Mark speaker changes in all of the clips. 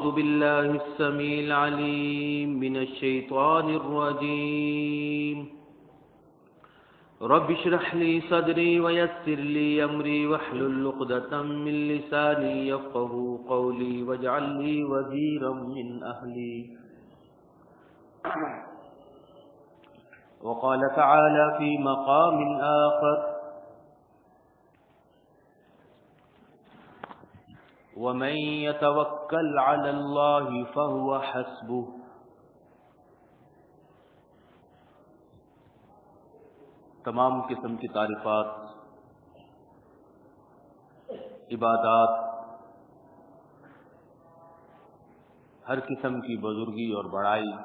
Speaker 1: أعوذ بالله السميع العليم من الشيطان الرجيم رب اشرح لي صدري ويسر لي أمري واحلل عقدة من لساني يفقهوا قولي واجعل لي وزيرا من أهلي وقال تعالى في مقام آخر ومن يتوكل على الله فهو حسبه. تمام قسم کی تعریفات، عبادات، ہر قسم کی بزرگی اور بڑائی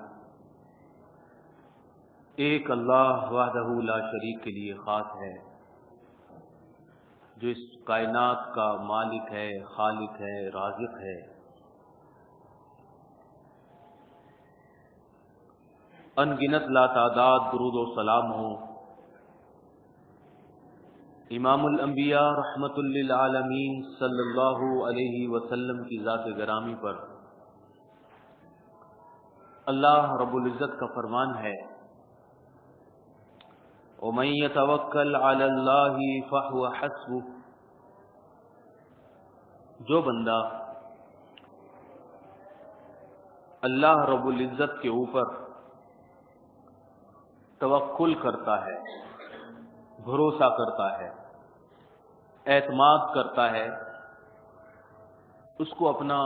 Speaker 1: ایک اللہ وحدہ لا شریک کے لیے خاص ہے، جو اس کائنات کا مالک ہے، خالق ہے، رازق ہے۔ ان گنت لا تعداد درود و سلام ہو امام الانبیاء رحمت للعالمین صلی اللہ علیہ وسلم کی ذات گرامی پر۔ اللہ رب العزت کا فرمان ہے وَمَن يَتَوَكَّلْ عَلَى اللَّهِ فَهُوَ حَسْبُهُ، جو بندہ اللہ رب العزت کے اوپر توکل کرتا ہے، بھروسہ کرتا ہے، اعتماد کرتا ہے، اس کو اپنا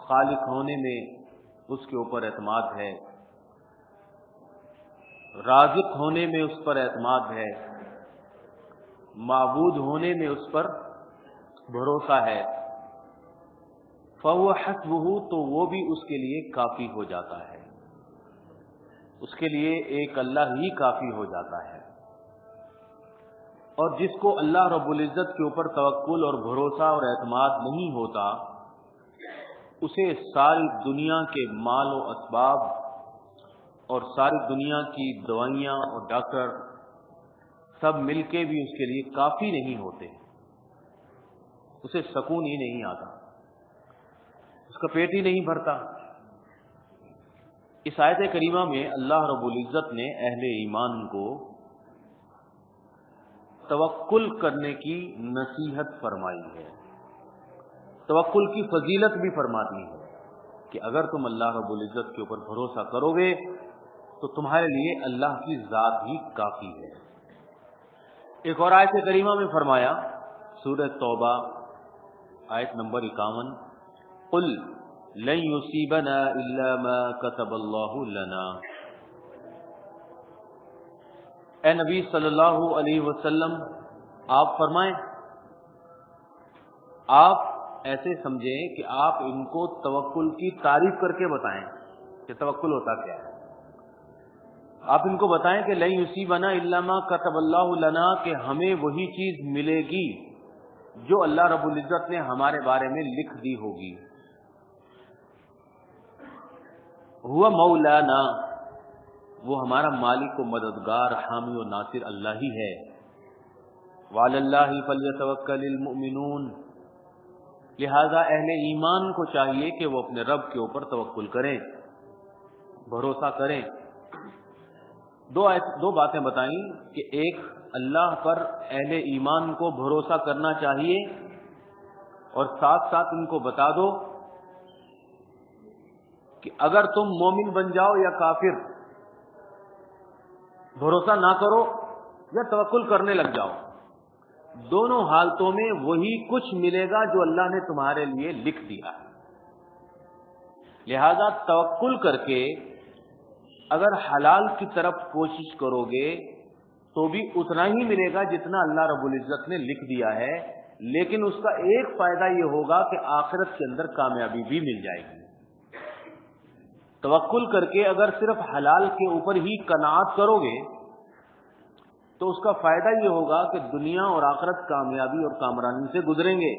Speaker 1: خالق ہونے میں اس کے اوپر اعتماد ہے، رازق ہونے میں اس پر اعتماد ہے، معبود ہونے میں اس پر بھروسہ ہے، فَهُوَ حَسْبُهُ، تو وہ بھی اس کے لیے کافی ہو جاتا ہے، اس کے لیے ایک اللہ ہی کافی ہو جاتا ہے۔ اور جس کو اللہ رب العزت کے اوپر توکل اور بھروسہ اور اعتماد نہیں ہوتا، اسے ساری دنیا کے مال و اسباب اور ساری دنیا کی دوائیاں اور ڈاکٹر سب مل کے بھی اس کے لیے کافی نہیں ہوتے، اسے سکون ہی نہیں آتا، اس کا پیٹ ہی نہیں بھرتا۔ اس آیت کریمہ میں اللہ رب العزت نے اہل ایمان کو توکل کرنے کی نصیحت فرمائی ہے، توکل کی فضیلت بھی فرماتی ہے کہ اگر تم اللہ رب العزت کے اوپر بھروسہ کرو گے تو تمہارے لیے اللہ کی ذات ہی کافی ہے۔ ایک اور آیت کریمہ میں فرمایا، سورہ توبہ آیت نمبر 51، قل لن یصیبنا الا ما كتب اللہ لنا۔ اے نبی صلی اللہ علیہ وسلم، آپ فرمائیں، آپ ایسے سمجھیں کہ آپ ان کو توکل کی تعریف کر کے بتائیں کہ توکل ہوتا کیا ہے۔ آپ ان کو بتائیں کہ لن یصیبنا الا ما كتب اللہ لنا، کہ ہمیں وہی چیز ملے گی جو اللہ رب العزت نے ہمارے بارے میں لکھ دی ہوگی۔ ہوا مولانا، وہ ہمارا مالک و مددگار، حامی و ناصر اللہ ہی ہے۔ وعلی اللہ فلیتوکل المؤمنون، لہذا اہل ایمان کو چاہیے کہ وہ اپنے رب کے اوپر توکل کریں، بھروسہ کریں۔ دو باتیں بتائیں کہ ایک، اللہ پر اہل ایمان کو بھروسہ کرنا چاہیے، اور ساتھ ساتھ ان کو بتا دو کہ اگر تم مومن بن جاؤ یا کافر، بھروسہ نہ کرو یا توکل کرنے لگ جاؤ، دونوں حالتوں میں وہی کچھ ملے گا جو اللہ نے تمہارے لیے لکھ دیا ہے۔ لہذا توکل کر کے اگر حلال کی طرف کوشش کرو گے تو بھی اتنا ہی ملے گا جتنا اللہ رب العزت نے لکھ دیا ہے، لیکن اس کا ایک فائدہ یہ ہوگا کہ آخرت کے اندر کامیابی بھی مل جائے گی۔ توکل کر کے اگر صرف حلال کے اوپر ہی قناعت کرو گے تو اس کا فائدہ یہ ہوگا کہ دنیا اور آخرت کامیابی اور کامرانی سے گزریں گے،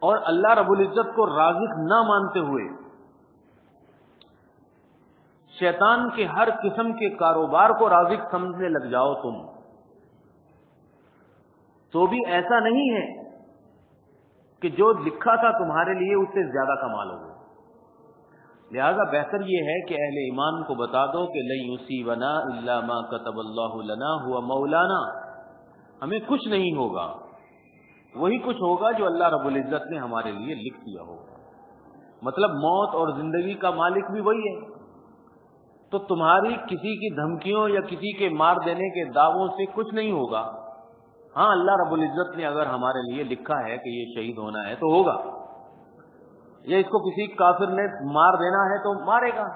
Speaker 1: اور اللہ رب العزت کو رازق نہ مانتے ہوئے شیطان کے ہر قسم کے کاروبار کو رازق سمجھنے لگ جاؤ تم، تو بھی ایسا نہیں ہے کہ جو لکھا تھا تمہارے لیے اس سے زیادہ کما لو گے۔ لہذا بہتر یہ ہے کہ اہل ایمان کو بتا دو کہ لن یصیبنا الا ما كتب اللہ لنا هو مولانا، ہمیں کچھ نہیں ہوگا، وہی کچھ ہوگا جو اللہ رب العزت نے ہمارے لیے لکھ دیا ہوگا۔ مطلب موت اور زندگی کا مالک بھی وہی ہے، تو تمہاری کسی کی دھمکیوں یا کسی کے مار دینے کے دعووں سے کچھ نہیں ہوگا۔ ہاں اللہ رب العزت نے اگر ہمارے لیے لکھا ہے کہ یہ شہید ہونا ہے تو ہوگا، یا اس کو کسی کافر نے مار دینا ہے تو مارے گا،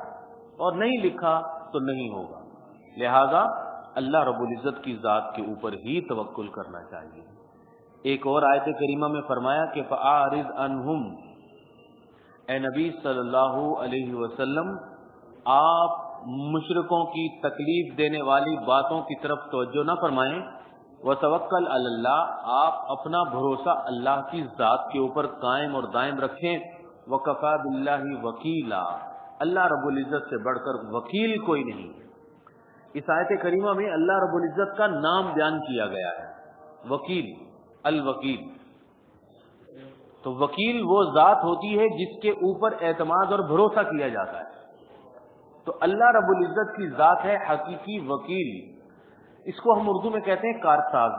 Speaker 1: اور نہیں لکھا تو نہیں ہوگا۔ لہذا اللہ رب العزت کی ذات کے اوپر ہی توکل کرنا چاہیے۔ ایک اور آیت کریمہ میں فرمایا کہ فَأَعْرِضْ عَنْهُمْ، اے نبی صلی اللہ علیہ وسلم آپ مشرکوں کی تکلیف دینے والی باتوں کی طرف توجہ نہ فرمائیں، وَتَوَكَّلْ عَلَى اللَّهِ، آپ اپنا بھروسہ اللہ کی ذات کے اوپر قائم اور دائم رکھیں، وَكَفَى بِاللَّهِ وَكِيلًا، اللہ رب العزت سے بڑھ کر وکیل کوئی نہیں۔ اس آیت کریمہ میں اللہ رب العزت کا نام بیان کیا گیا ہے، وکیل، الوکیل۔ تو وکیل وہ ذات ہوتی ہے جس کے اوپر اعتماد اور بھروسہ کیا جاتا ہے، تو اللہ رب العزت کی ذات ہے حقیقی وکیل۔ اس کو ہم اردو میں کہتے ہیں کارساز،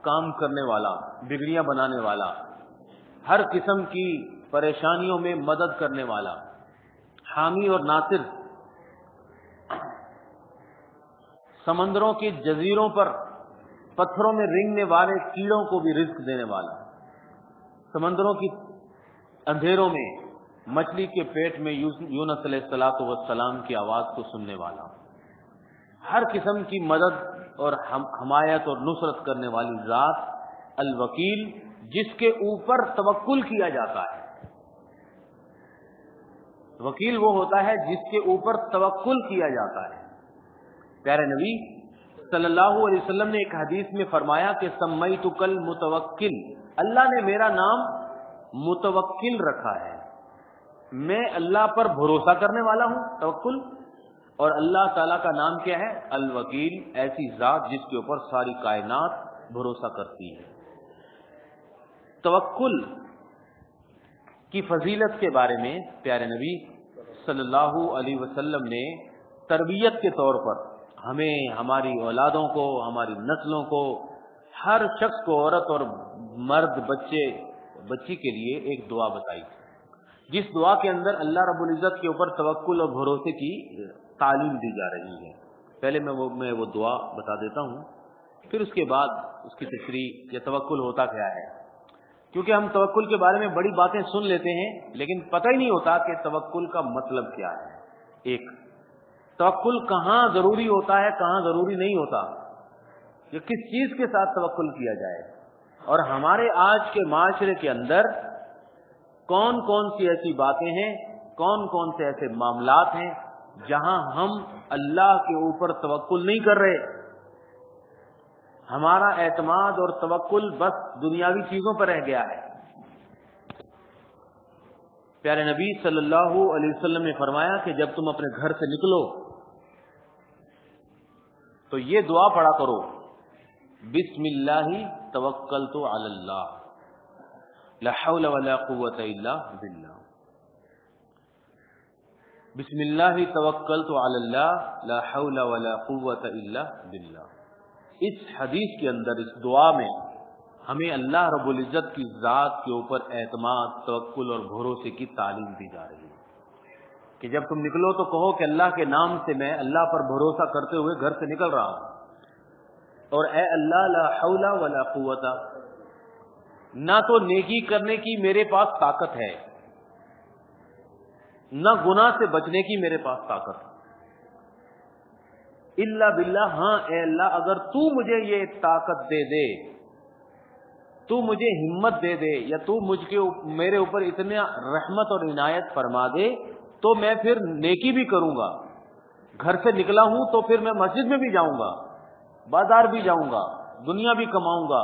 Speaker 1: کام کرنے والا، بگڑیاں بنانے والا، ہر قسم کی پریشانیوں میں مدد کرنے والا، حامی اور ناصر، سمندروں کے جزیروں پر پتھروں میں رینگنے والے کیڑوں کو بھی رزق دینے والا، سمندروں کی اندھیروں میں مچھلی کے پیٹ میں یونس علیہ الصلوۃ والسلام کی آواز کو سننے والا، ہر قسم کی مدد اور حمایت اور نصرت کرنے والی ذات الوکیل، جس کے اوپر توکل کیا جاتا ہے۔ وکیل وہ ہوتا ہے جس کے اوپر توکل کیا جاتا ہے۔ پیارے نبی صلی اللہ علیہ وسلم نے ایک حدیث میں فرمایا کہ سمیتک المتوکل، اللہ نے میرا نام متوکل رکھا ہے، میں اللہ پر بھروسہ کرنے والا ہوں، توکل، اور اللہ تعالیٰ کا نام کیا ہے؟ الوکیل، ایسی ذات جس کے اوپر ساری کائنات بھروسہ کرتی ہے۔ توکل کی فضیلت کے بارے میں پیارے نبی صلی اللہ علیہ وسلم نے تربیت کے طور پر ہمیں، ہماری اولادوں کو، ہماری نسلوں کو، ہر شخص کو، عورت اور مرد، بچے بچی کے لیے ایک دعا بتائی، جس دعا کے اندر اللہ رب العزت کے اوپر توکل اور بھروسے کی تعلیم دی جا رہی ہے۔ پہلے میں وہ دعا بتا دیتا ہوں، پھر اس کے بعد اس کی تشریح، یہ توکل ہوتا کیا ہے، کیونکہ ہم توکل کے بارے میں بڑی باتیں سن لیتے ہیں لیکن پتہ ہی نہیں ہوتا کہ توکل کا مطلب کیا ہے۔ ایک، توکل کہاں ضروری ہوتا ہے، کہاں ضروری نہیں ہوتا، یہ کس چیز کے ساتھ توکل کیا جائے، اور ہمارے آج کے معاشرے کے اندر کون کون سی ایسی باتیں ہیں، کون کون سے ایسے معاملات ہیں جہاں ہم اللہ کے اوپر توکل نہیں کر رہے، ہمارا اعتماد اور توکل بس دنیاوی چیزوں پر رہ گیا ہے۔ پیارے نبی صلی اللہ علیہ وسلم نے فرمایا کہ جب تم اپنے گھر سے نکلو تو یہ دعا پڑھا کرو، بسم اللہ توکلت علی اللہ لا حول ولا قوت الا باللہ، بسم اللہ توکلت علی اللہ لا حول ولا قوت الا باللہ۔ اس حدیث کے اندر، اس دعا میں ہمیں اللہ رب العزت کی ذات کے اوپر اعتماد، توکل اور بھروسے کی تعلیم دی جا رہی ہے کہ جب تم نکلو تو کہو کہ اللہ کے نام سے میں اللہ پر بھروسہ کرتے ہوئے گھر سے نکل رہا ہوں، اور اے اللہ لا حول ولا قوت، نہ تو نیکی کرنے کی میرے پاس طاقت ہے، نہ گناہ سے بچنے کی میرے پاس طاقت ہے، الا باللہ، ہاں اے اللہ اگر تو مجھے یہ طاقت دے دے، تو مجھے ہمت دے دے، یا تو میرے اوپر اتنا رحمت اور عنایت فرما دے تو میں پھر نیکی بھی کروں گا، گھر سے نکلا ہوں تو پھر میں مسجد میں بھی جاؤں گا، بازار بھی جاؤں گا، دنیا بھی کماؤں گا،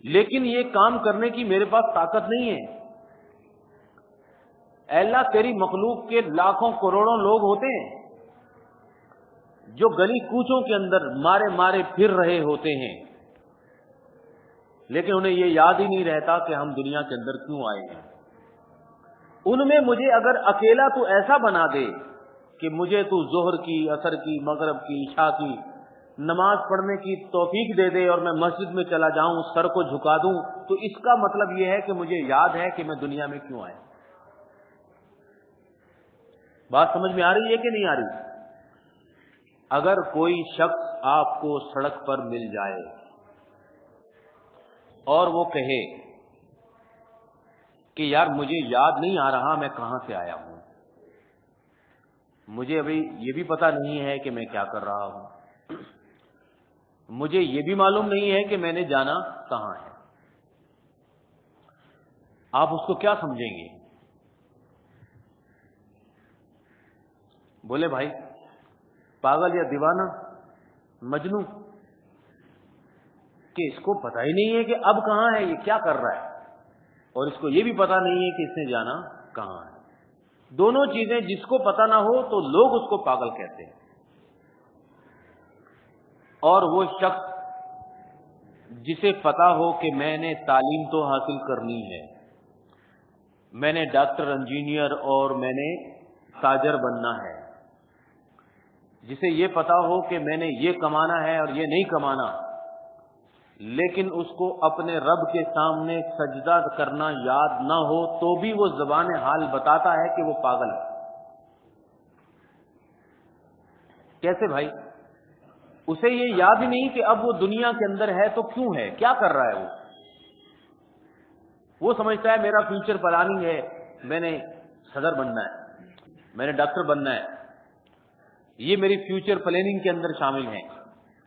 Speaker 1: لیکن یہ کام کرنے کی میرے پاس طاقت نہیں ہے۔ اے اللہ تیری مخلوق کے لاکھوں کروڑوں لوگ ہوتے ہیں جو گلی کوچوں کے اندر مارے مارے پھر رہے ہوتے ہیں، لیکن انہیں یہ یاد ہی نہیں رہتا کہ ہم دنیا کے اندر کیوں آئے ہیں۔ ان میں مجھے اگر اکیلا تو ایسا بنا دے کہ مجھے تو ظہر کی، عصر کی، مغرب کی، عشاء کی نماز پڑھنے کی توفیق دے دے اور میں مسجد میں چلا جاؤں، سر کو جھکا دوں، تو اس کا مطلب یہ ہے کہ مجھے یاد ہے کہ میں دنیا میں کیوں آیا۔ بات سمجھ میں آ رہی ہے کہ نہیں آ رہی؟ اگر کوئی شخص آپ کو سڑک پر مل جائے اور وہ کہے کہ یار مجھے یاد نہیں آ رہا میں کہاں سے آیا ہوں، مجھے ابھی یہ بھی پتہ نہیں ہے کہ میں کیا کر رہا ہوں، مجھے یہ بھی معلوم نہیں ہے کہ میں نے جانا کہاں ہے، آپ اس کو کیا سمجھیں گے؟ بولے بھائی پاگل یا دیوانہ، مجنوں، کہ اس کو پتہ ہی نہیں ہے کہ اب کہاں ہے، یہ کیا کر رہا ہے، اور اس کو یہ بھی پتہ نہیں ہے کہ اس نے جانا کہاں ہے۔ دونوں چیزیں جس کو پتہ نہ ہو تو لوگ اس کو پاگل کہتے ہیں، اور وہ شخص جسے پتہ ہو کہ میں نے تعلیم تو حاصل کرنی ہے، میں نے ڈاکٹر، انجینئر اور میں نے تاجر بننا ہے، جسے یہ پتا ہو کہ میں نے یہ کمانا ہے اور یہ نہیں کمانا، لیکن اس کو اپنے رب کے سامنے سجدہ کرنا یاد نہ ہو تو بھی وہ زبان حال بتاتا ہے کہ وہ پاگل ہے۔ کیسے بھائی؟ اسے یہ یاد ہی نہیں کہ اب وہ دنیا کے اندر ہے تو کیوں ہے، کیا کر رہا ہے وہ سمجھتا ہے میرا فیوچر پلاننگ ہے، میں نے صدر بننا ہے، میں نے ڈاکٹر بننا ہے، یہ میری فیوچر پلاننگ کے اندر شامل ہے،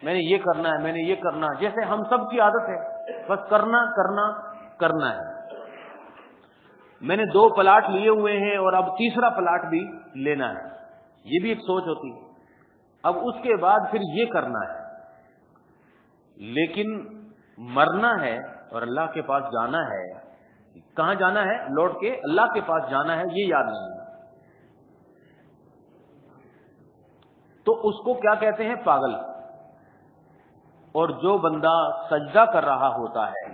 Speaker 1: میں نے یہ کرنا ہے، میں نے یہ کرنا ہے، جیسے ہم سب کی عادت ہے، بس کرنا کرنا کرنا ہے۔ میں نے 2 پلاٹ لیے ہوئے ہیں اور اب تیسرا پلاٹ بھی لینا ہے، یہ بھی ایک سوچ ہوتی ہے۔ اب اس کے بعد پھر یہ کرنا ہے، لیکن مرنا ہے اور اللہ کے پاس جانا ہے، کہاں جانا ہے؟ لوٹ کے اللہ کے پاس جانا ہے، یہ یاد نہیں ہے، تو اس کو کیا کہتے ہیں؟ پاگل۔ اور جو بندہ سجدہ کر رہا ہوتا ہے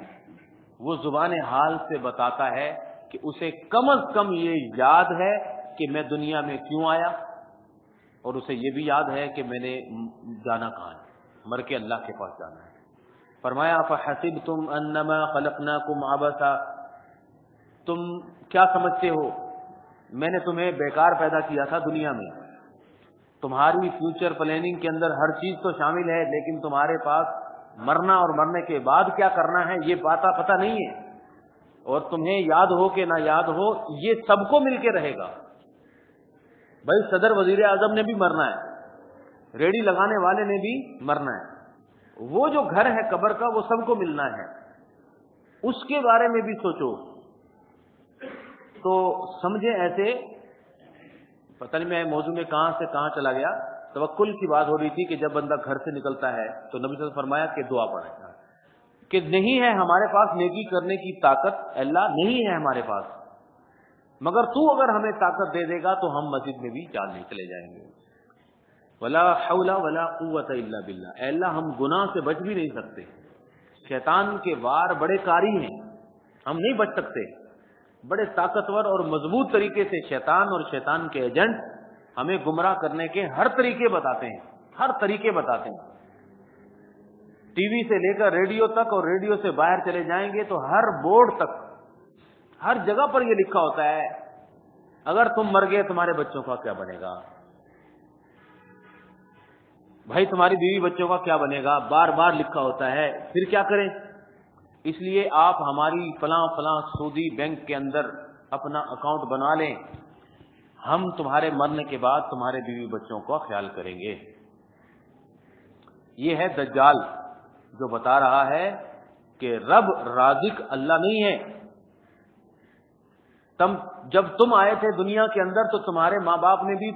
Speaker 1: وہ زبان حال سے بتاتا ہے کہ اسے کم از کم یہ یاد ہے کہ میں دنیا میں کیوں آیا، اور اسے یہ بھی یاد ہے کہ میں نے جانا کہاں ہے، مر کے اللہ کے پاس جانا ہے۔ فرمایا فحسبتم انما خلقناکم عبثا، تم کیا سمجھتے ہو میں نے تمہیں بیکار پیدا کیا تھا دنیا میں، تمہاری فیوچر پلاننگ کے اندر ہر چیز تو شامل ہے، لیکن تمہارے پاس مرنا اور مرنے کے بعد کیا کرنا ہے یہ پتہ نہیں ہے، اور تمہیں یاد ہو کہ نہ یاد ہو یہ سب کو مل کے رہے گا۔ بھائی صدر وزیر اعظم نے بھی مرنا ہے، ریڑھی لگانے والے نے بھی مرنا ہے، وہ جو گھر ہے قبر کا وہ سب کو ملنا ہے، اس کے بارے میں بھی سوچو۔ تو سمجھے ایسے، پتہ نہیں میں موضوع میں کہاں سے کہاں چلا گیا، توکل کی بات ہو رہی تھی کہ جب بندہ گھر سے نکلتا ہے تو نبی صلی اللہ علیہ وسلم نے فرمایا کہ دعا پڑھے کہ نہیں ہے ہمارے پاس نیکی کرنے کی طاقت، اللہ نہیں ہے ہمارے پاس، مگر تو اگر ہمیں طاقت دے دے گا تو ہم مسجد میں بھی چلے جائیں گے۔ ولا حول ولا قوت الا باللہ، اے اللہ ہم گناہ سے بچ بھی نہیں سکتے، شیطان کے وار بڑے کاری ہیں، ہم نہیں بچ سکتے، بڑے طاقتور اور مضبوط طریقے سے شیطان اور شیطان کے ایجنٹ ہمیں گمراہ کرنے کے ہر طریقے بتاتے ہیں، ہر طریقے بتاتے ہیں، ٹی وی سے لے کر ریڈیو تک، اور ریڈیو سے باہر چلے جائیں گے تو ہر بورڈ تک، ہر جگہ پر یہ لکھا ہوتا ہے اگر تم مر گئے تمہارے بچوں کا کیا بنے گا، بھائی تمہاری بیوی بچوں کا کیا بنے گا، بار بار لکھا ہوتا ہے۔ پھر کیا کریں؟ اس لیے آپ ہماری فلاں فلاں سودی بینک کے اندر اپنا اکاؤنٹ بنا لیں، ہم تمہارے مرنے کے بعد تمہارے بیوی بچوں کا خیال کریں گے۔ یہ ہے دجال جو بتا رہا ہے کہ رب رازق اللہ نہیں ہے۔ جب تم آئے تھے دنیا کے اندر تو تمہارے ماں باپ نے بھی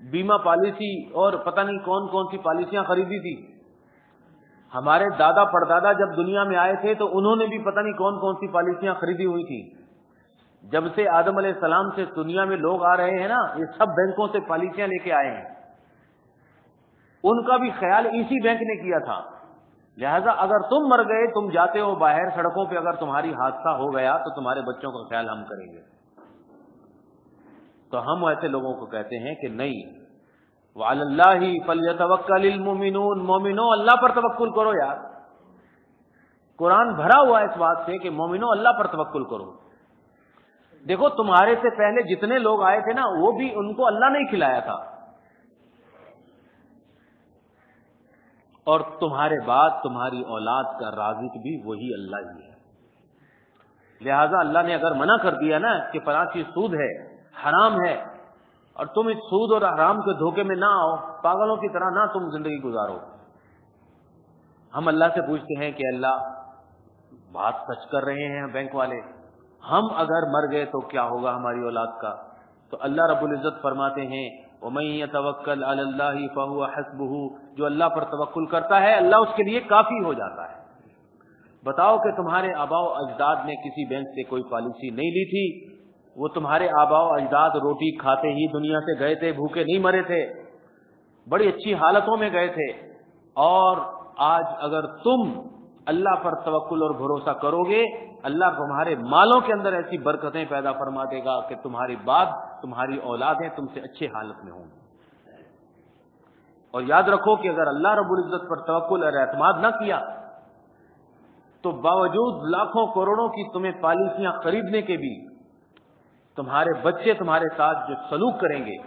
Speaker 1: بیمہ پالیسی اور پتہ نہیں کون کون سی پالیسیاں خریدی تھی، ہمارے دادا پردادا جب دنیا میں آئے تھے تو انہوں نے بھی پتہ نہیں کون کون سی پالیسیاں خریدی ہوئی تھی۔ جب سے آدم علیہ السلام سے دنیا میں لوگ آ رہے ہیں نا، یہ سب بینکوں سے پالیسیاں لے کے آئے ہیں، ان کا بھی خیال اسی بینک نے کیا تھا، لہذا اگر تم مر گئے، تم جاتے ہو باہر سڑکوں پہ، اگر تمہاری حادثہ ہو گیا تو تمہارے بچوں کا خیال ہم کریں گے۔ تو ہم ایسے لوگوں کو کہتے ہیں کہ نہیں، وعلی اللہ فلیتوکل المؤمنون، مومنوں اللہ پر توکل کرو یار۔ قرآن بھرا ہوا ہے اس بات سے کہ مومنوں اللہ پر توکل کرو۔ دیکھو تمہارے سے پہلے جتنے لوگ آئے تھے نا، وہ بھی ان کو اللہ نے کھلایا تھا، اور تمہارے بعد تمہاری اولاد کا رازق بھی وہی اللہ ہی ہے۔ لہذا اللہ نے اگر منع کر دیا نا کہ فلاں چیز سود ہے، حرام ہے، اور تم اس سود اور حرام کے دھوکے میں نہ آؤ، پاگلوں کی طرح نہ تم زندگی گزارو۔ ہم اللہ سے پوچھتے ہیں کہ اللہ بات سچ کر رہے ہیں بینک والے، ہم اگر مر گئے تو کیا ہوگا ہماری اولاد کا؟ تو اللہ رب العزت فرماتے ہیں وَمَن يَتَوَكَّلْ عَلَى اللَّهِ فَهُوَ حَسْبُهُ، جو اللہ پر توکل کرتا ہے اللہ اس کے لیے کافی ہو جاتا ہے۔ بتاؤ کہ تمہارے آباء و اجداد نے کسی بینک سے کوئی پالیسی نہیں لی تھی، وہ تمہارے آباء و اجداد روٹی کھاتے ہی دنیا سے گئے تھے، بھوکے نہیں مرے تھے، بڑی اچھی حالتوں میں گئے تھے، اور آج اگر تم اللہ پر توکل اور بھروسہ کرو گے، اللہ تمہارے مالوں کے اندر ایسی برکتیں پیدا فرما دے گا کہ تمہاری بعد تمہاری اولادیں تم سے اچھے حالت میں ہوں گی۔ اور یاد رکھو کہ اگر اللہ رب العزت پر توکل اور اعتماد نہ کیا تو باوجود لاکھوں کروڑوں کی تمہیں پالیسیاں خریدنے کے بھی تمہارے بچے تمہارے ساتھ جو سلوک کریں گے۔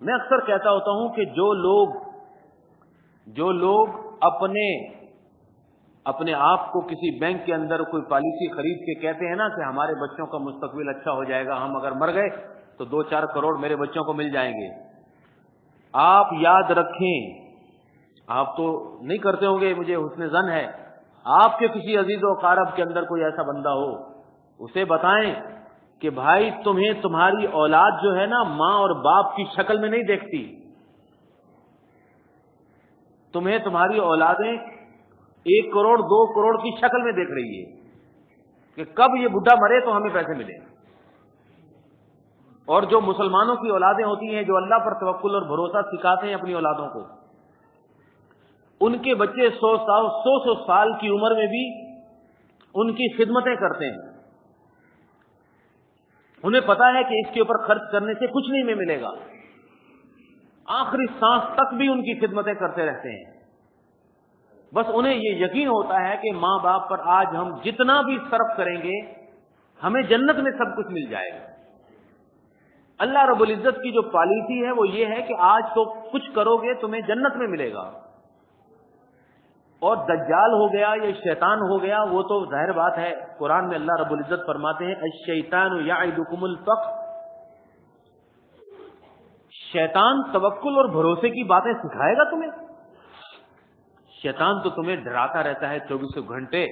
Speaker 1: میں اکثر کہتا ہوتا ہوں کہ جو لوگ اپنے آپ کو کسی بینک کے اندر کوئی پالیسی خرید کے کہتے ہیں نا کہ ہمارے بچوں کا مستقبل اچھا ہو جائے گا، ہم اگر مر گئے تو 2-4 کروڑ میرے بچوں کو مل جائیں گے، آپ یاد رکھیں، آپ تو نہیں کرتے ہوں گے، مجھے حسن ظن ہے، آپ کے کسی عزیز و اقارب کے اندر کوئی ایسا بندہ ہو، اسے بتائیں کہ بھائی تمہیں تمہاری اولاد جو ہے نا ماں اور باپ کی شکل میں نہیں دیکھتی، تمہیں تمہاری اولادیں 1 کروڑ 2 کروڑ کی شکل میں دیکھ رہی ہے کہ کب یہ بڈھا مرے تو ہمیں پیسے ملے۔ اور جو مسلمانوں کی اولادیں ہوتی ہیں جو اللہ پر توکل اور بھروسہ سکھاتے ہیں اپنی اولادوں کو، ان کے بچے 100 سال کی عمر میں بھی ان کی خدمتیں کرتے ہیں، انہیں پتا ہے کہ اس کے اوپر خرچ کرنے سے کچھ نہیں میں ملے گا، آخری سانس تک بھی ان کی خدمتیں کرتے رہتے ہیں۔ بس انہیں یہ یقین ہوتا ہے کہ ماں باپ پر آج ہم جتنا بھی صرف کریں گے ہمیں جنت میں سب کچھ مل جائے گا۔ اللہ رب العزت کی جو پالیسی ہے وہ یہ ہے کہ آج تو کچھ کرو گے تمہیں جنت میں ملے گا، اور دجال ہو گیا یا شیطان ہو گیا وہ تو ظاہر بات ہے، قرآن میں اللہ رب العزت فرماتے ہیں الشیطان یعدکم الفقر، شیطان توکل اور بھروسے کی باتیں سکھائے گا تمہیں۔ شیطان تو تمہیں ڈراتا رہتا ہے 24 گھنٹے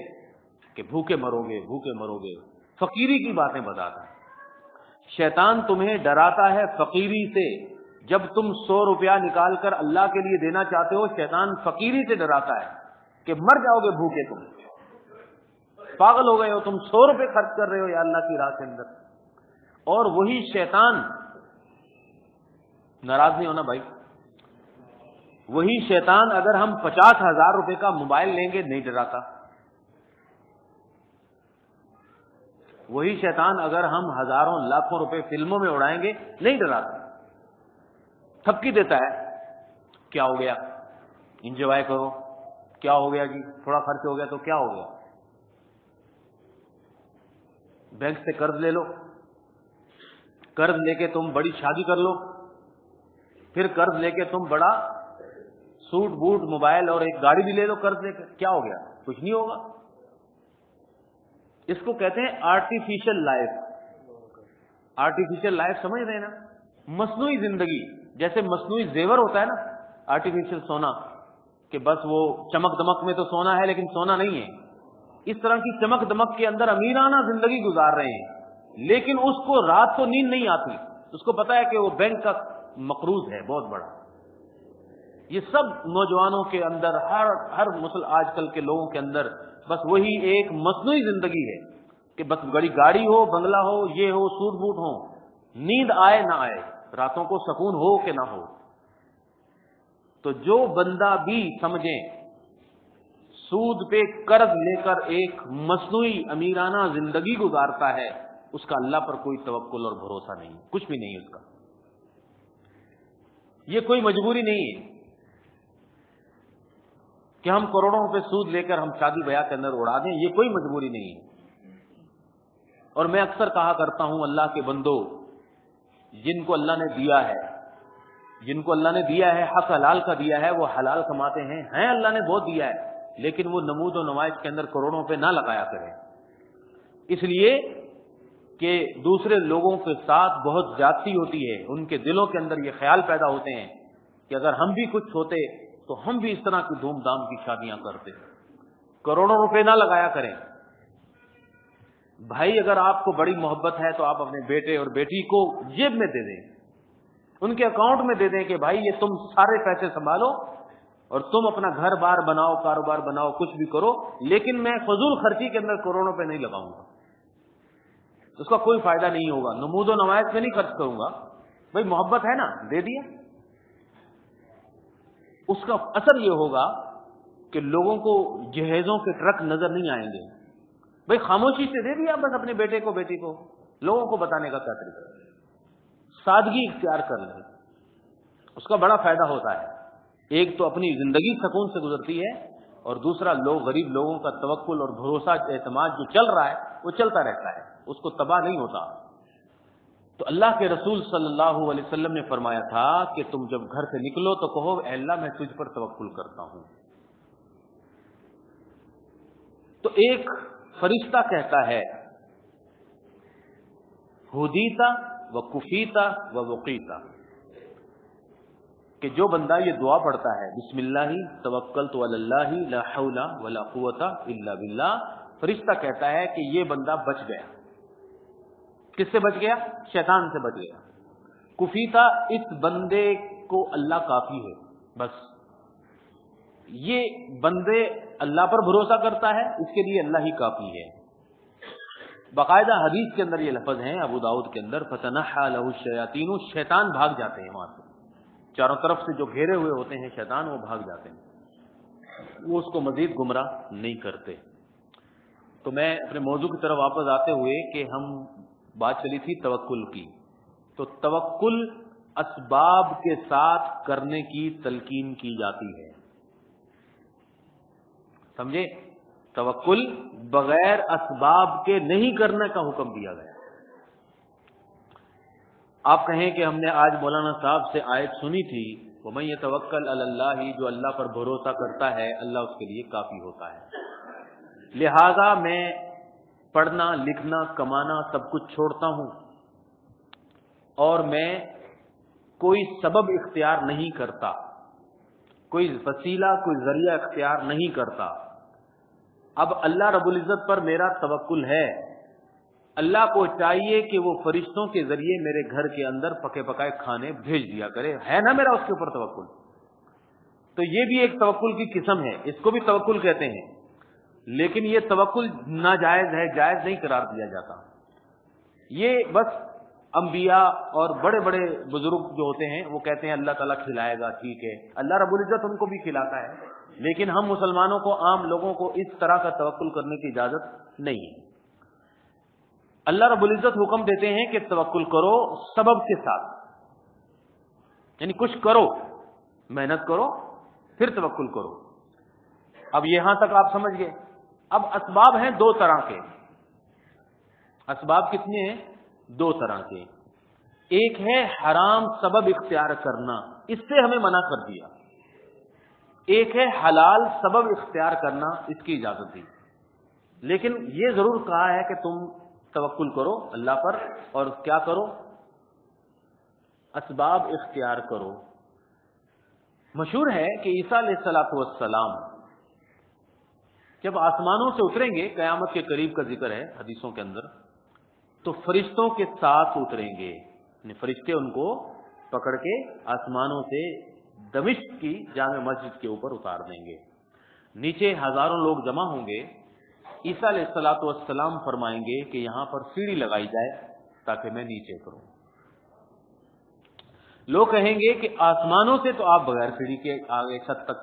Speaker 1: کہ بھوکے مرو گے بھوکے مرو گے، فقیری کی باتیں بتاتا ہے۔ شیطان تمہیں ڈراتا ہے فقیری سے، جب تم 100 روپیہ نکال کر اللہ کے لیے دینا چاہتے ہو شیطان فقیری سے ڈراتا ہے کہ مر جاؤ گے بھوکے، تم پاگل ہو گئے ہو، تم 100 روپے خرچ کر رہے ہو یا اللہ کی راہ کے اندر۔ اور وہی شیطان، ناراض نہیں ہونا بھائی، وہی شیطان اگر ہم 50,000 روپے کا موبائل لیں گے نہیں ڈراتا، وہی شیطان اگر ہم ہزاروں لاکھوں روپے فلموں میں اڑائیں گے نہیں ڈراتا، تھپکی دیتا ہے کیا ہو گیا انجوائے کرو، کیا ہو گیا جی تھوڑا خرچ ہو گیا تو کیا ہو گیا، بینک سے قرض لے لو، قرض لے کے تم بڑی شادی کر لو، پھر قرض لے کے تم بڑا سوٹ بوٹ موبائل اور ایک گاڑی بھی لے لو قرض لے کے، کیا ہو گیا؟ کچھ نہیں ہوگا۔ اس کو کہتے ہیں آرٹیفیشل لائف۔ آرٹیفیشل لائف سمجھ رہے ہیں نا، مصنوعی زندگی، جیسے مصنوعی زیور ہوتا ہے نا، آرٹیفیشل سونا، کہ بس وہ چمک دمک میں تو سونا ہے لیکن سونا نہیں ہے، اس طرح کی چمک دمک کے اندر امیرانہ زندگی گزار رہے ہیں، لیکن اس کو رات کو نیند نہیں آتی، اس کو پتا ہے کہ وہ بینک کا مقروض ہے بہت بڑا۔ یہ سب نوجوانوں کے اندر، ہر آج کل کے لوگوں کے اندر بس وہی ایک مصنوعی زندگی ہے کہ بس بڑی گاڑی ہو، بنگلہ ہو، یہ ہو، سوٹ بوٹ ہو، نیند آئے نہ آئے، راتوں کو سکون ہو کہ نہ ہو۔ تو جو بندہ بھی سمجھیں سود پہ قرض لے کر ایک مصنوعی امیرانہ زندگی گزارتا ہے، اس کا اللہ پر کوئی توکل اور بھروسہ نہیں، کچھ بھی نہیں اس کا. یہ کوئی مجبوری نہیں ہے کہ ہم کروڑوں روپے سود لے کر ہم شادی بیاہ کے اندر اڑا دیں، یہ کوئی مجبوری نہیں ہے. اور میں اکثر کہا کرتا ہوں، اللہ کے بندو، جن کو اللہ نے دیا ہے، جن کو اللہ نے دیا ہے، حق حلال کا دیا ہے، وہ حلال کماتے ہیں اللہ نے بہت دیا ہے، لیکن وہ نمود و نمائش کے اندر کروڑوں پہ نہ لگایا کریں، اس لیے کہ دوسرے لوگوں کے ساتھ بہت زیادتی ہوتی ہے. ان کے دلوں کے اندر یہ خیال پیدا ہوتے ہیں کہ اگر ہم بھی کچھ ہوتے تو ہم بھی اس طرح کی دھوم دھام کی شادیاں کرتے. کروڑوں روپے نہ لگایا کریں. بھائی اگر آپ کو بڑی محبت ہے تو آپ اپنے بیٹے اور بیٹی کو جیب میں دے دیں، ان کے اکاؤنٹ میں دے دیں کہ بھائی یہ تم سارے پیسے سنبھالو اور تم اپنا گھر بار بناؤ، کاروبار بناؤ، کچھ بھی کرو، لیکن میں فضول خرچی کے اندر کروڑوں پہ نہیں لگاؤں گا، اس کا کوئی فائدہ نہیں ہوگا. نمود و نمائش میں نہیں خرچ کروں گا. بھائی محبت ہے نا، دے دیا. اس کا اثر یہ ہوگا کہ لوگوں کو جہیزوں کے ٹرک نظر نہیں آئیں گے. بھائی خاموشی سے دے دیا بس اپنے بیٹے کو بیٹی کو. لوگوں کو بتانے کا کیا طریقہ ہے؟ سادگی اختیار کر لیں، اس کا بڑا فائدہ ہوتا ہے. ایک تو اپنی زندگی سکون سے گزرتی ہے، اور دوسرا غریب لوگوں کا توکل اور بھروسہ اعتماد جو چل رہا ہے وہ چلتا رہتا ہے، اس کو تباہ نہیں ہوتا. تو اللہ کے رسول صلی اللہ علیہ وسلم نے فرمایا تھا کہ تم جب گھر سے نکلو تو کہو اے اللہ میں تجھ پر توکل کرتا ہوں. تو ایک فرشتہ کہتا ہے ہدیتا و کفیتا و وقیتا، کہ جو بندہ یہ دعا پڑھتا ہے بسم اللہ توکلت علی اللہ لا حول ولا قوت الا باللہ، فرشتہ کہتا ہے کہ یہ بندہ بچ گیا. کس سے بچ گیا؟ شیطان سے بچ گیا. کفیتا، اس بندے کو اللہ کافی ہے. بس یہ بندے اللہ پر بھروسہ کرتا ہے، اس کے لیے اللہ ہی کافی ہے. باقاعدہ حدیث کے اندر یہ لفظ ہیں ابو داؤد کے اندر، فتنحى له الشیاطین، شیطان بھاگ جاتے ہیں وہاں سے. چاروں طرف سے جو گھیرے ہوئے ہوتے ہیں شیطان، وہ بھاگ جاتے ہیں، وہ اس کو مزید گمراہ نہیں کرتے. تو میں اپنے موضوع کی طرف واپس آتے ہوئے کہ ہم بات چلی تھی توکل کی، تو توکل اسباب کے ساتھ کرنے کی تلقین کی جاتی ہے. سمجھے؟ توکل بغیر اسباب کے نہیں کرنے کا حکم دیا گیا. آپ کہیں کہ ہم نے آج مولانا صاحب سے آیت سنی تھی وَمَن يَتَوَكَّلْ عَلَى اللَّهِ، جو اللہ پر بھروسہ کرتا ہے اللہ اس کے لیے کافی ہوتا ہے. لہذا میں پڑھنا لکھنا کمانا سب کچھ چھوڑتا ہوں اور میں کوئی سبب اختیار نہیں کرتا، کوئی وسیلہ کوئی ذریعہ اختیار نہیں کرتا. اب اللہ رب العزت پر میرا توکل ہے. اللہ کو چاہیے کہ وہ فرشتوں کے ذریعے میرے گھر کے اندر پکے پکائے کھانے بھیج دیا کرے، ہے نا میرا اس کے اوپر توکل. تو یہ بھی ایک توکل کی قسم ہے، اس کو بھی توکل کہتے ہیں. لیکن یہ توکل ناجائز ہے، جائز نہیں قرار دیا جاتا. یہ بس انبیاء اور بڑے بڑے بزرگ جو ہوتے ہیں وہ کہتے ہیں اللہ تعالیٰ کھلائے گا، ٹھیک ہے، اللہ رب العزت ان کو بھی کھلاتا ہے، لیکن ہم مسلمانوں کو، عام لوگوں کو اس طرح کا توکل کرنے کی اجازت نہیں ہے. اللہ رب العزت حکم دیتے ہیں کہ توکل کرو سبب کے ساتھ، یعنی کچھ کرو، محنت کرو پھر توکل کرو. اب یہاں تک آپ سمجھ گئے. اب اسباب ہیں دو طرح کے. اسباب کتنے ہیں؟ دو طرح کے. ایک ہے حرام سبب اختیار کرنا، اس سے ہمیں منع کر دیا. ایک ہے حلال سبب اختیار کرنا، اس کی اجازت دی. لیکن یہ ضرور کہا ہے کہ تم توکل کرو اللہ پر اور کیا کرو؟ اسباب اختیار کرو. مشہور ہے کہ عیسیٰ علیہ السلام جب آسمانوں سے اتریں گے، قیامت کے قریب کا ذکر ہے حدیثوں کے اندر، تو فرشتوں کے ساتھ اتریں گے. یعنی فرشتے ان کو پکڑ کے آسمانوں سے دمشق کی جامع مسجد کے اوپر اتار دیں گے. نیچے ہزاروں لوگ جمع ہوں گے. عیسیٰ علیہ السلام فرمائیں گے کہ یہاں پر سیڑھی لگائی جائے تاکہ میں نیچے کروں. لوگ کہیں گے کہ آسمانوں سے تو آپ بغیر سیڑھی کے آگے چھت تک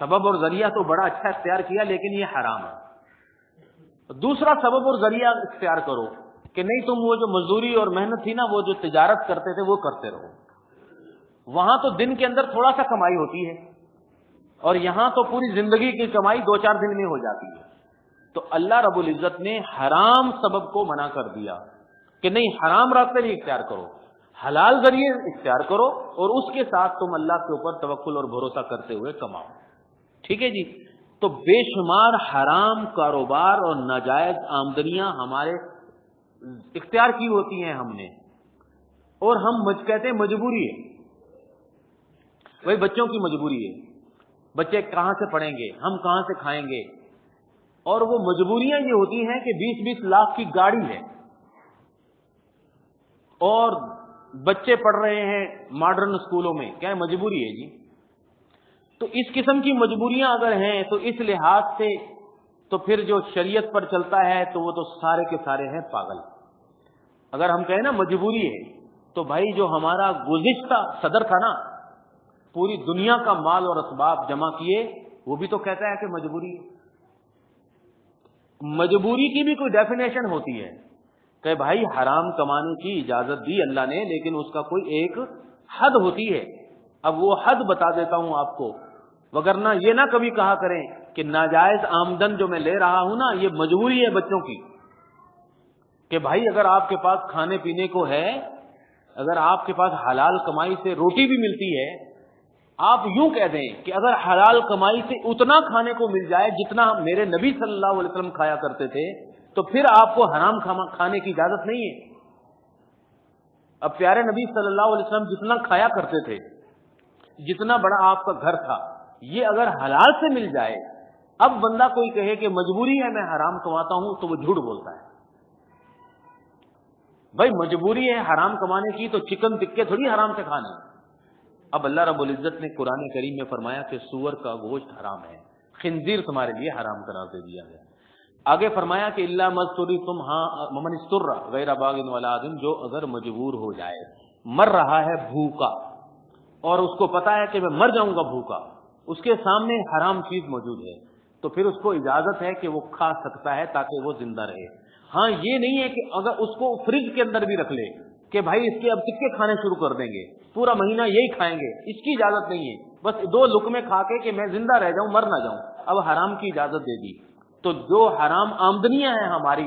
Speaker 1: سبب اور ذریعہ تو بڑا اچھا اختیار کیا، لیکن یہ حرام ہے۔ دوسرا سبب اور ذریعہ اختیار کرو کہ نہیں، تم وہ جو مزدوری اور محنت تھی نا، وہ جو تجارت کرتے تھے وہ کرتے رہو۔ وہاں تو دن کے اندر تھوڑا سا کمائی ہوتی ہے، اور یہاں تو پوری زندگی کی کمائی 2-4 دن میں ہو جاتی ہے۔ تو اللہ رب العزت نے حرام سبب کو منع کر دیا کہ نہیں، حرام راستے نہیں اختیار کرو، حلال ذریعے اختیار کرو، اور اس کے ساتھ تم اللہ کے اوپر توکل اور بھروسہ کرتے ہوئے کماؤ۔ ٹھیک ہے جی؟ تو بے شمار حرام کاروبار اور ناجائز آمدنیاں ہمارے اختیار کی ہوتی ہیں ہم نے، اور ہم کہتے ہیں مجبوری ہے، وہی بچوں کی مجبوری ہے، بچے کہاں سے پڑھیں گے، ہم کہاں سے کھائیں گے، اور وہ مجبوریاں یہ ہوتی ہیں کہ 20-20 لاکھ کی گاڑی ہے، اور بچے پڑھ رہے ہیں ماڈرن اسکولوں میں، کیا مجبوری ہے جی؟ تو اس قسم کی مجبوریاں اگر ہیں تو اس لحاظ سے تو پھر جو شریعت پر چلتا ہے تو وہ تو سارے کے سارے ہیں پاگل۔ اگر ہم کہیں نا مجبوری ہے، تو بھائی جو ہمارا گزشتہ صدر تھا نا، پوری دنیا کا مال اور اسباب جمع کیے، وہ بھی تو کہتا ہے کہ مجبوری ہے۔ مجبوری کی بھی کوئی ڈیفینیشن ہوتی ہے کہ بھائی حرام کمانے کی اجازت دی اللہ نے، لیکن اس کا کوئی ایک حد ہوتی ہے۔ اب وہ حد بتا دیتا ہوں آپ کو، وگرنہ یہ نہ کبھی کہا کریں کہ ناجائز آمدن جو میں لے رہا ہوں نا، یہ مجبوری ہے بچوں کی، کہ بھائی اگر آپ کے پاس کھانے پینے کو ہے، اگر آپ کے پاس حلال کمائی سے روٹی بھی ملتی ہے، آپ یوں کہہ دیں کہ اگر حلال کمائی سے اتنا کھانے کو مل جائے جتنا میرے نبی صلی اللہ علیہ وسلم کھایا کرتے تھے، تو پھر آپ کو حرام کھانے کی اجازت نہیں ہے۔ اب پیارے نبی صلی اللہ علیہ وسلم جتنا کھایا کرتے تھے، جتنا بڑا آپ کا گھر تھا، یہ اگر حلال سے مل جائے، اب بندہ کوئی کہے کہ مجبوری ہے میں حرام کماتا ہوں، تو وہ جھوٹ بولتا ہے۔ بھائی مجبوری ہے حرام کمانے کی تو چکن ٹکے تھوڑی حرام سے کھانے۔ اب اللہ رب العزت نے قرآن کریم میں فرمایا کہ سور کا گوشت حرام ہے، خنزیر تمہارے لیے حرام قرار دے دیا گیا۔ آگے فرمایا کہ اللہ مستوری تم ممن استر غیر باغ ولا عاد، جو اگر مجبور ہو جائے، مر رہا ہے بھوکا، اور اس کو پتا ہے کہ میں مر جاؤں گا بھوکا، اس کے سامنے حرام چیز موجود ہے، تو پھر اس کو اجازت ہے کہ وہ کھا سکتا ہے تاکہ وہ زندہ رہے۔ ہاں یہ نہیں ہے کہ اگر اس کو فریج کے اندر بھی رکھ لے کہ بھائی اس کے اب ٹکے کھانے شروع کر دیں گے، پورا مہینہ یہی کھائیں گے، اس کی اجازت نہیں ہے، بس 2 لقمے کھا کے کہ میں زندہ رہ جاؤں، مر نہ جاؤں، اب حرام کی اجازت دے دی۔ تو جو حرام آمدنیاں ہیں ہماری،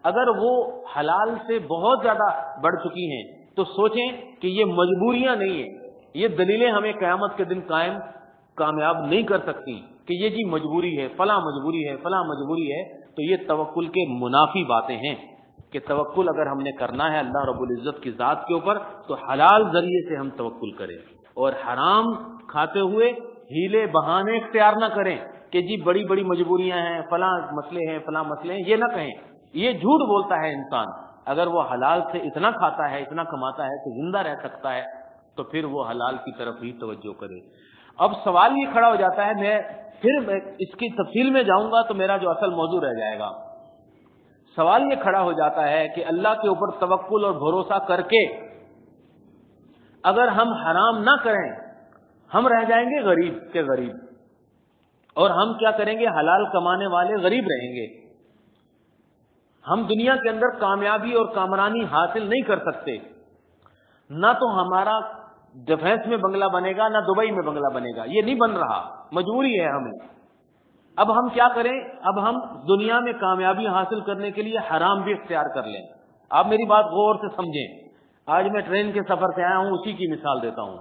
Speaker 1: اگر وہ حلال سے بہت زیادہ بڑھ چکی ہیں، تو سوچیں کہ یہ مجبوریاں نہیں ہیں، یہ دلیلیں ہمیں قیامت کے دن کامیاب نہیں کر سکتی کہ یہ جی مجبوری ہے، فلاں مجبوری ہے، فلاں مجبوری ہے۔ تو یہ توکل کے منافی باتیں ہیں کہ توکل اگر ہم نے کرنا ہے اللہ رب العزت کی ذات کے اوپر، تو حلال ذریعے سے ہم توکل کریں، اور حرام کھاتے ہوئے ہیلے بہانے اختیار نہ کریں کہ جی بڑی بڑی مجبوریاں ہیں، فلاں مسئلے ہیں، فلاں مسئلے ہیں، یہ نہ کہیں۔ یہ جھوٹ بولتا ہے انسان۔ اگر وہ حلال سے اتنا کھاتا ہے، اتنا کماتا ہے کہ زندہ رہ سکتا ہے، تو پھر وہ حلال کی طرف ہی توجہ کرے۔ اب سوال یہ کھڑا ہو جاتا ہے، میں اس کی تفصیل میں جاؤں گا تو میرا جو اصل موضوع رہ جائے گا۔ سوال یہ کھڑا ہو جاتا ہے کہ اللہ کے اوپر توکل اور بھروسہ کر کے اگر ہم حرام نہ کریں، ہم رہ جائیں گے غریب کے غریب، اور ہم کیا کریں گے؟ حلال کمانے والے غریب رہیں گے۔ ہم دنیا کے اندر کامیابی اور کامرانی حاصل نہیں کر سکتے، نہ تو ہمارا ڈیفینس میں بنگلہ بنے گا، نہ دبئی میں بنگلہ بنے گا، یہ نہیں بن رہا، مجبوری ہے ہمیں۔ اب ہم کیا کریں؟ اب ہم دنیا میں کامیابی حاصل کرنے کے لیے حرام بھی اختیار کر لیں۔ آپ میری بات غور سے سمجھیں۔ آج میں ٹرین کے سفر سے آیا ہوں، اسی کی مثال دیتا ہوں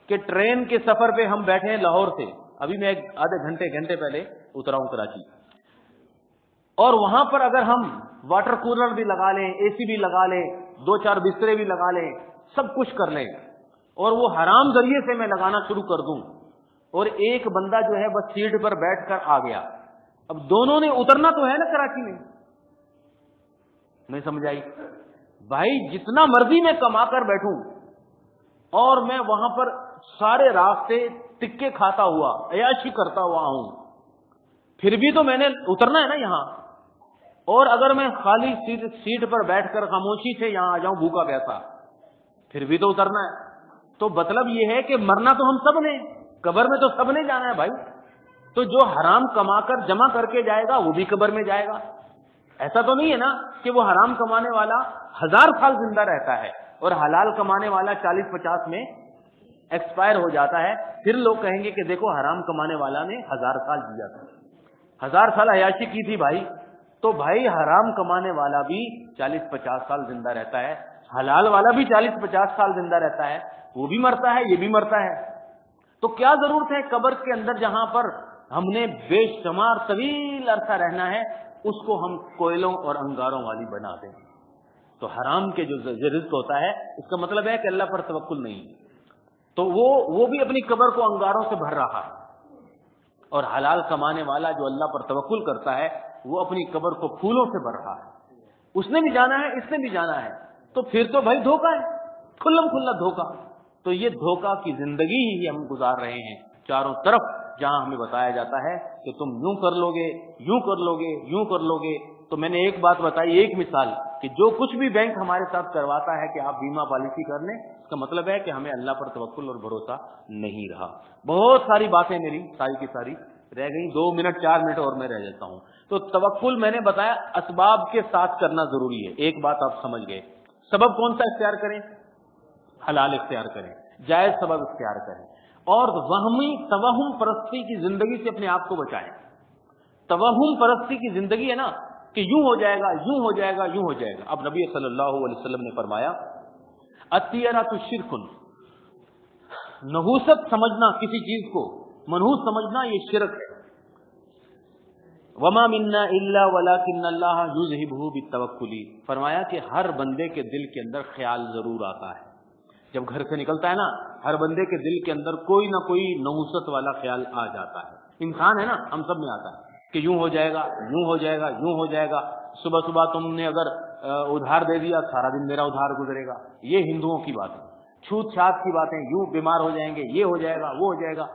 Speaker 1: کہ ٹرین کے سفر پہ ہم بیٹھے ہیں لاہور سے، ابھی میں آدھے گھنٹے پہلے اترا ہوں کراچی، اور وہاں پر اگر ہم واٹر کولر بھی لگا لیں، اے سی بھی لگا لیں، 2-4 بسترے بھی لگا لیں، سب کچھ کر لیں، اور وہ حرام ذریعے سے میں لگانا شروع کر دوں، اور ایک بندہ جو ہے بس سیٹ پر بیٹھ کر آ گیا، اب دونوں نے اترنا تو ہے نا کراچی میں، نہیں سمجھ آئی؟ بھائی جتنا مرضی میں کما کر بیٹھوں اور میں وہاں پر سارے راستے ٹکے کھاتا ہوا، عیاشی کرتا ہوا ہوں، پھر بھی تو میں نے اترنا ہے نا یہاں۔ اور اگر میں خالی سیٹ پر بیٹھ کر خاموشی سے یہاں آ جاؤں بھوکا پیاسا، پھر بھی تو اترنا ہے۔ تو مطلب یہ ہے کہ مرنا تو ہم سب نے، قبر میں تو سب نے جانا ہے بھائی، تو جو حرام کما کر جمع کر کے جائے گا وہ بھی قبر میں جائے گا. ایسا تو نہیں ہے نا کہ وہ حرام کمانے والا 1000 سال زندہ رہتا ہے اور حلال کمانے والا 40-50 میں ایکسپائر ہو جاتا ہے. پھر لوگ کہیں گے کہ دیکھو حرام کمانے والا نے 1000 سال جیا تھا, 1000 سال عیاشی کی تھی بھائی. تو بھائی حرام کمانے والا بھی 40-50 سال زندہ رہتا ہے, حلال والا بھی 40-50 سال زندہ رہتا ہے, وہ بھی مرتا ہے, یہ بھی مرتا ہے. تو کیا ضرورت ہے قبر کے اندر جہاں پر ہم نے بے شمار طویل عرصہ رہنا ہے اس کو ہم کوئلوں اور انگاروں والی بنا دیں. تو حرام کے جو رزق ہوتا ہے اس کا مطلب ہے کہ اللہ پر توکل نہیں, تو وہ بھی اپنی قبر کو انگاروں سے بھر رہا ہے. اور حلال کمانے والا جو اللہ پر توکل کرتا ہے وہ اپنی قبر کو پھولوں سے بھر رہا ہے. اس نے بھی جانا ہے, اس نے بھی جانا ہے, تو پھر تو بھائی دھوکہ ہے, کھلم کھلا دھوکہ. تو یہ دھوکہ کی زندگی ہی ہم گزار رہے ہیں چاروں طرف, جہاں ہمیں بتایا جاتا ہے کہ تم یوں کر لو گے, یوں کر لو گے, یوں کر لو گے. تو میں نے ایک بات بتائی, ایک مثال, کہ جو کچھ بھی بینک ہمارے ساتھ کرواتا ہے کہ آپ بیمہ پالیسی کر لیں, اس کا مطلب ہے کہ ہمیں اللہ پر توکل اور بھروسہ نہیں رہا. بہت ساری باتیں میری ساری کی ساری رہ گئی, 2 منٹ 4 منٹ اور میں رہ جاتا ہوں. تو توکل میں نے بتایا اسباب کے ساتھ کرنا ضروری ہے. ایک بات آپ سمجھ گئے, سبب کون سا اختیار کریں؟ حلال اختیار کریں, جائز سبب اختیار کریں, اور توہم پرستی کی زندگی سے اپنے آپ کو بچائیں. توہم پرستی کی زندگی ہے نا کہ یوں ہو جائے گا, یوں ہو جائے گا, یوں ہو جائے گا. اب نبی صلی اللہ علیہ وسلم نے فرمایا الطیرۃ شرک, نحوست سمجھنا کسی چیز کو منحوس سمجھنا یہ شرک ہے. وما منا الا ولکن اللہ یذہبہ بالتوکل, فرمایا کہ ہر بندے کے دل کے اندر خیال ضرور آتا ہے. جب گھر سے نکلتا ہے نا, ہر بندے کے دل کے اندر کوئی نہ کوئی نحوست والا خیال آ جاتا ہے. انسان ہے نا, ہم سب میں آتا ہے کہ یوں ہو جائے گا, یوں ہو جائے گا, یوں ہو جائے گا. صبح صبح تم نے اگر ادھار دے دیا, سارا دن میرا ادھار گزرے گا. یہ ہندوؤں کی بات ہے, چھوت چھات کی باتیں, یوں بیمار ہو جائیں گے, یہ ہو جائے گا, وہ ہو جائے گا.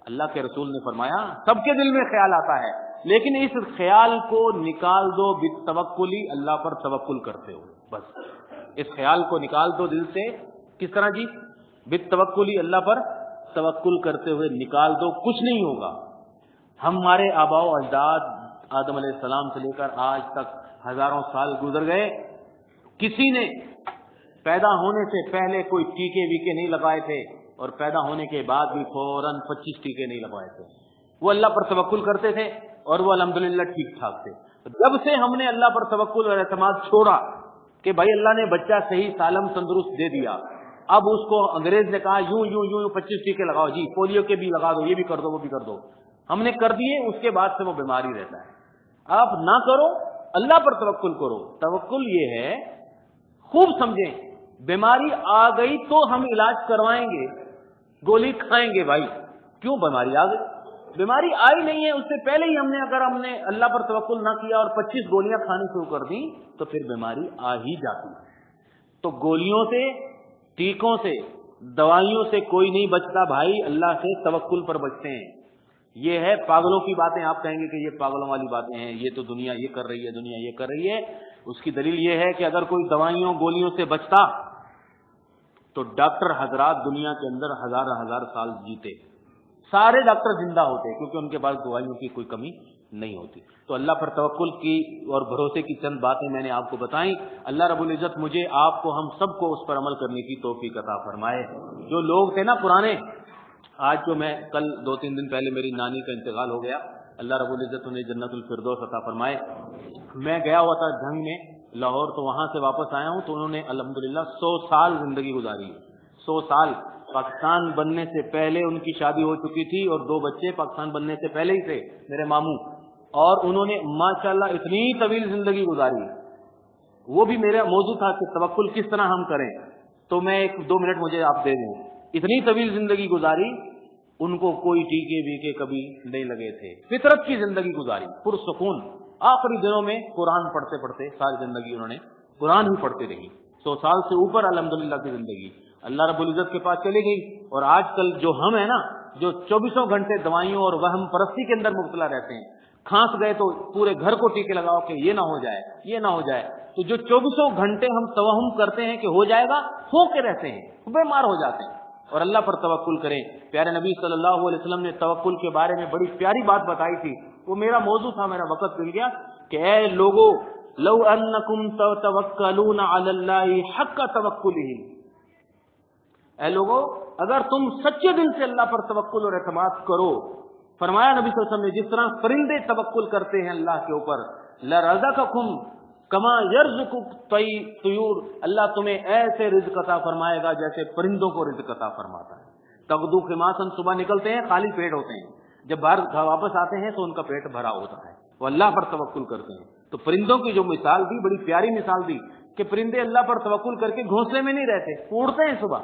Speaker 1: اللہ کے رسول نے فرمایا سب کے دل میں خیال آتا ہے, لیکن اس خیال کو نکال دو بالتوکل, اللہ پر توکل کرتے ہو. بس اس خیال کو نکال دو دل سے. کس طرح جی؟ بالتوکل, اللہ پر توکل کرتے ہوئے نکال دو. کچھ نہیں ہوگا. ہمارے آباء و اجداد آدم علیہ السلام سے لے کر آج تک ہزاروں سال گزر گئے, کسی نے پیدا ہونے سے پہلے کوئی ٹیکے ویکے نہیں لگائے تھے, اور پیدا ہونے کے بعد بھی فوراً 25 ٹیکے نہیں لگوائے تھے. وہ اللہ پر توکل کرتے تھے اور وہ الحمدللہ ٹھیک ٹھاک تھے. جب سے ہم نے اللہ پر توکل اور اعتماد چھوڑا کہ بھائی اللہ نے بچہ صحیح سالم تندرست دے دیا, اب اس کو انگریز نے کہا یوں یوں یوں 25 ٹیکے لگاؤ جی, پولیو کے بھی لگا دو, یہ بھی کر دو, وہ بھی کر دو. ہم نے کر دیے, اس کے بعد سے وہ بیماری رہتا ہے. آپ نہ کرو, اللہ پر توکل کرو. توکل یہ ہے, خوب سمجھیں, بیماری آ گئی تو ہم علاج کروائیں گے, گولی کھائیں گے. بھائی کیوں بیماری آ گئی؟ بیماری آئی نہیں ہے, اس سے پہلے ہی اگر ہم نے اللہ پر توکل نہ کیا اور 25 گولیاں کھانی شروع کر دی تو پھر بیماری آ ہی جاتی. تو گولیوں سے, ٹیکوں سے, دوائیوں سے کوئی نہیں بچتا بھائی, اللہ سے توکل پر بچتے ہیں. یہ ہے پاگلوں کی باتیں. آپ کہیں گے کہ یہ پاگلوں والی باتیں ہیں, یہ تو دنیا یہ کر رہی ہے, دنیا یہ کر رہی ہے. اس کی دلیل یہ ہے کہ اگر کوئی دوائیوں گولیوں سے بچتا تو ڈاکٹر حضرات دنیا کے اندر ہزار سال جیتے, سارے ڈاکٹر زندہ ہوتے, کیونکہ ان کے پاس دوائیوں کی کوئی کمی نہیں ہوتی. تو اللہ پر توکل کی اور بھروسے کی چند باتیں میں نے آپ کو بتائیں. اللہ رب العزت مجھے, آپ کو, ہم سب کو اس پر عمل کرنے کی توفیق عطا فرمائے. جو لوگ تھے نا پرانے, آج جو میں کل 2-3 دن پہلے میری نانی کا انتقال ہو گیا, اللہ رب العزت انہیں جنت الفردوس عطا فرمائے. میں گیا ہوا تھا جنگ میں لاہور, تو وہاں سے واپس آیا ہوں, تو انہوں نے الحمدللہ 100 سال زندگی گزاری. 100 سال. پاکستان بننے سے پہلے ان کی شادی ہو چکی تھی اور 2 بچے پاکستان بننے سے پہلے ہی تھے, میرے ماموں, اور انہوں نے ماشاءاللہ اتنی طویل زندگی گزاری. وہ بھی میرا موضوع تھا کہ توکل کس طرح ہم کریں, تو میں 1-2 منٹ مجھے آپ دے دیں. اتنی طویل زندگی گزاری, ان کو کوئی ٹیکے ویکے کبھی نہیں لگے تھے, فطرت کی زندگی گزاری, پرسکون. آخری دنوں میں قرآن پڑھتے پڑھتے ساری زندگی انہوں نے قرآن ہی پڑھتے رہی. 100 سال سے اوپر الحمدللہ کی زندگی اللہ رب العزت کے پاس چلی گئی. اور آج کل جو ہم ہیں نا, جو 24 گھنٹے دوائیوں اور وہم پرستی کے اندر مبتلا رہتے ہیں, کھانس گئے تو پورے گھر کو ٹیکے لگاؤ کہ یہ نہ ہو جائے, یہ نہ ہو جائے. تو جو 24 گھنٹے ہم توہم کرتے ہیں کہ ہو جائے گا, ہو کے رہتے ہیں, بیمار ہو جاتے ہیں. اور اللہ پر توکل کریں۔ پیارے نبی صلی اللہ علیہ وسلم نے توکل کے بارے میں بڑی پیاری بات بتائی تھی، وہ میرا موضوع تھا، میرا وقت مل گیا، کہ اے لوگو لو انکم توکلون علی اللہ حق توکلہ، اے لوگو اگر تم سچے دل سے اللہ پر توکل اور اعتماد کرو، فرمایا نبی صلی اللہ علیہ وسلم نے جس طرح پرندے توکل کرتے ہیں اللہ کے اوپر، لرزقکم کما یرزق الطیور، اللہ تمہیں ایسے رزق عطا فرمائے گا جیسے پرندوں کو رزق عطا فرماتا ہے۔ تغدو خماسن، صبح نکلتے ہیں خالی پیٹ ہوتے ہیں، جب باہر واپس آتے ہیں تو ان کا پیٹ بھرا ہوتا ہے، وہ اللہ پر توکل کرتے ہیں۔ تو پرندوں کی جو مثال دی بڑی پیاری مثال دی کہ پرندے اللہ پر توکل کر کے گھونسلے میں نہیں رہتے، اڑتے ہیں صبح،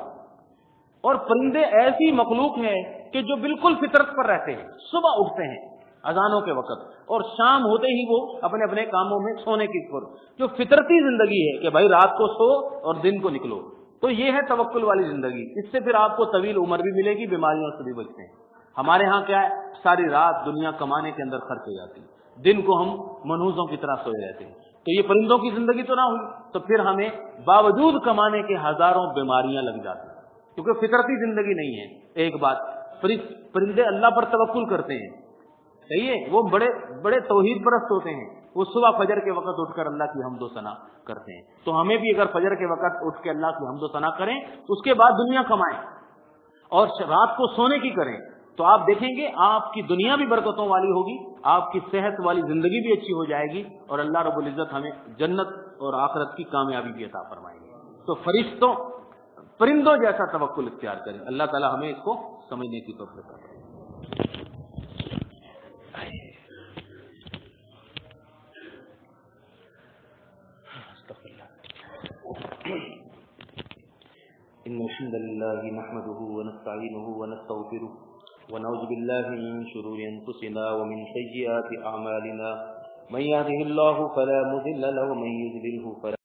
Speaker 1: اور پرندے ایسی مخلوق ہیں کہ جو بالکل فطرت پر رہتے ہیں، صبح اٹھتے ہیں اذانوں کے وقت اور شام ہوتے ہی وہ اپنے اپنے کاموں میں سونے کی طرف، جو فطرتی زندگی ہے کہ بھائی رات کو سو اور دن کو نکلو، تو یہ ہے توکل والی زندگی۔ اس سے پھر آپ کو طویل عمر بھی ملے گی، بیماریوں سے بھی بچتے ہیں۔ ہمارے ہاں کیا ہے، ساری رات دنیا کمانے کے اندر خرچ ہو جاتی، دن کو ہم منحوسوں کی طرح سوئے رہتے ہیں۔ تو یہ پرندوں کی زندگی تو نہ ہوئی، تو پھر ہمیں باوجود کمانے کے ہزاروں بیماریاں لگ جاتی ہیں، کیونکہ فطرتی زندگی نہیں ہے۔ ایک بات، پرندے اللہ پر توکل کرتے ہیں، صحیح ہے، وہ بڑے بڑے توحید پرست ہوتے ہیں، وہ صبح فجر کے وقت اٹھ کر اللہ کی حمد و ثنا کرتے ہیں۔ تو ہمیں بھی اگر فجر کے وقت اٹھ کے اللہ کی حمد و ثنا کریں، اس کے بعد دنیا کمائیں اور رات کو سونے کی کریں، تو آپ دیکھیں گے آپ کی دنیا بھی برکتوں والی ہوگی، آپ کی صحت والی زندگی بھی اچھی ہو جائے گی، اور اللہ رب العزت ہمیں جنت اور آخرت کی کامیابی بھی عطا فرمائیں گے۔ تو فرشتوں پرندوں جیسا توکل اختیار کریں، اللہ تعالی ہمیں اس کو سمجھنے کی توفیق عطا فرمائے۔ إن الحمد لله نحمده ونستعينه ونستغفره ونعوذ بالله من شرور أنفسنا ومن سيئات أعمالنا من يهده الله فلا مضل له ومن يضلله فلا